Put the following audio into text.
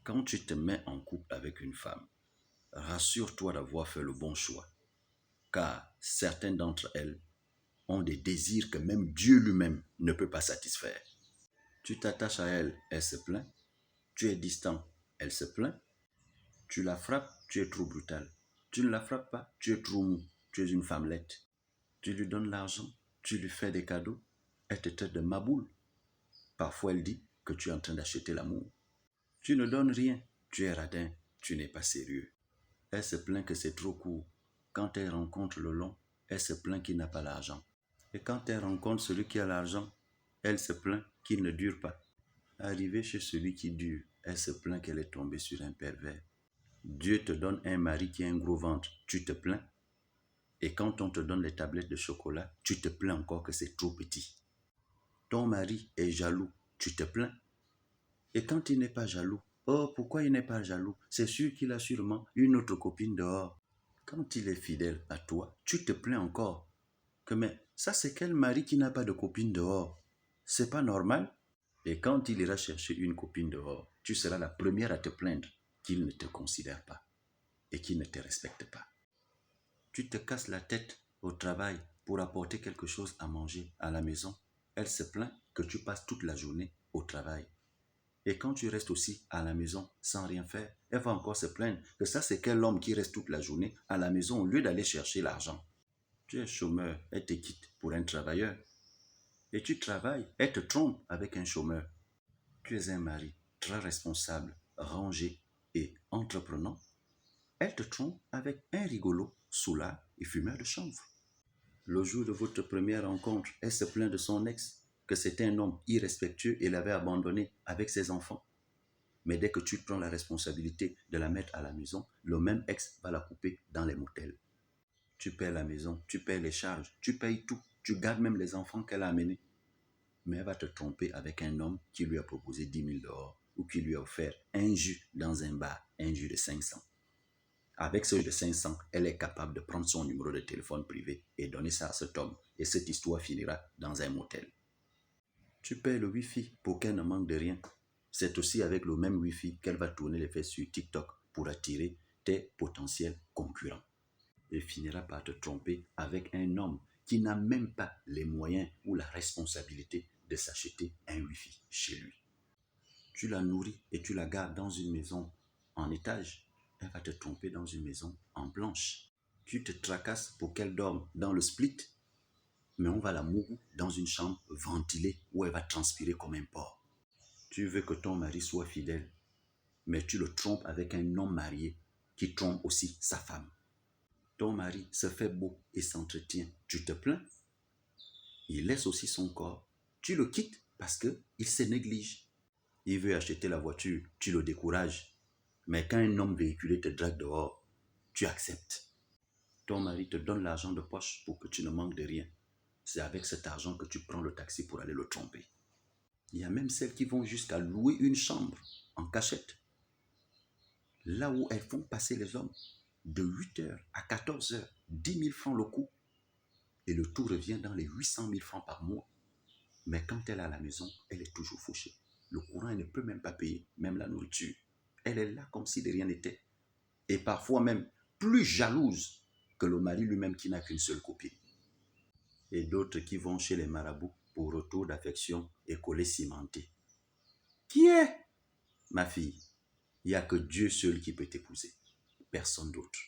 Quand tu te mets en couple avec une femme, rassure-toi d'avoir fait le bon choix, car certaines d'entre elles ont des désirs que même Dieu lui-même ne peut pas satisfaire. Tu t'attaches à elle, elle se plaint. Tu es distant, elle se plaint. Tu la frappes, tu es trop brutal. Tu ne la frappes pas, tu es trop mou. Tu es une femmelette. Tu lui donnes l'argent, tu lui fais des cadeaux. Elle te traite de maboule. Parfois, elle dit que tu es en train d'acheter l'amour. Tu ne donnes rien, tu es radin, tu n'es pas sérieux. Elle se plaint que c'est trop court. Quand elle rencontre le long, elle se plaint qu'il n'a pas l'argent. Et quand elle rencontre celui qui a l'argent, elle se plaint qu'il ne dure pas. Arrivée chez celui qui dure, elle se plaint qu'elle est tombée sur un pervers. Dieu te donne un mari qui a un gros ventre, tu te plains. Et quand on te donne les tablettes de chocolat, tu te plains encore que c'est trop petit. Ton mari est jaloux, tu te plains. Et quand il n'est pas jaloux, oh, pourquoi il n'est pas jaloux? C'est sûr qu'il a sûrement une autre copine dehors. Quand il est fidèle à toi, tu te plains encore. Que mais ça c'est quel mari qui n'a pas de copine dehors? C'est pas normal. Et quand il ira chercher une copine dehors, tu seras la première à te plaindre qu'il ne te considère pas et qu'il ne te respecte pas. Tu te casses la tête au travail pour apporter quelque chose à manger à la maison. Elle se plaint que tu passes toute la journée au travail. Et quand tu restes aussi à la maison sans rien faire, elle va encore se plaindre que ça c'est quel homme qui reste toute la journée à la maison au lieu d'aller chercher l'argent. Tu es chômeur, elle te quitte pour un travailleur. Et tu travailles, elle te trompe avec un chômeur. Tu es un mari très responsable, rangé et entreprenant. Elle te trompe avec un rigolo, soulard et fumeur de chanvre. Le jour de votre première rencontre, elle se plaint de son ex, que c'était un homme irrespectueux et l'avait abandonné avec ses enfants. Mais dès que tu prends la responsabilité de la mettre à la maison, le même ex va la couper dans les motels. Tu paies la maison, tu paies les charges, tu payes tout. Tu gardes même les enfants qu'elle a amenés. Mais elle va te tromper avec un homme qui lui a proposé 10 000 dehors ou qui lui a offert un jus dans un bar, un jus de 500. Avec ce jus de 500, elle est capable de prendre son numéro de téléphone privé et donner ça à cet homme. Et cette histoire finira dans un motel. Tu paies le Wi-Fi pour qu'elle ne manque de rien. C'est aussi avec le même Wi-Fi qu'elle va tourner les fesses sur TikTok pour attirer tes potentiels concurrents. Et finira par te tromper avec un homme qui n'a même pas les moyens ou la responsabilité de s'acheter un Wi-Fi chez lui. Tu la nourris et tu la gardes dans une maison en étage. Elle va te tromper dans une maison en planche. Tu te tracasses pour qu'elle dorme dans le split, mais on va la mouiller dans une chambre ventilée où elle va transpirer comme un porc. Tu veux que ton mari soit fidèle, mais tu le trompes avec un homme marié qui trompe aussi sa femme. Ton mari se fait beau et s'entretient. Tu te plains. Il laisse aussi son corps. Tu le quittes parce qu'il se néglige. Il veut acheter la voiture. Tu le décourages. Mais quand un homme véhiculé te drague dehors, tu acceptes. Ton mari te donne l'argent de poche pour que tu ne manques de rien. C'est avec cet argent que tu prends le taxi pour aller le tromper. Il y a même celles qui vont jusqu'à louer une chambre en cachette. Là où elles font passer les hommes de 8h à 14h, 10 000 francs le coup. Et le tout revient dans les 800 000 francs par mois. Mais quand elle est à la maison, elle est toujours fauchée. Le courant, elle ne peut même pas payer, même la nourriture. Elle est là comme si de rien n'était. Et parfois même plus jalouse que le mari lui-même qui n'a qu'une seule copine. Et d'autres qui vont chez les marabouts pour retour d'affection et collet cimenté. Qui est? Ma fille, il n'y a que Dieu seul qui peut t'épouser. Personne d'autre.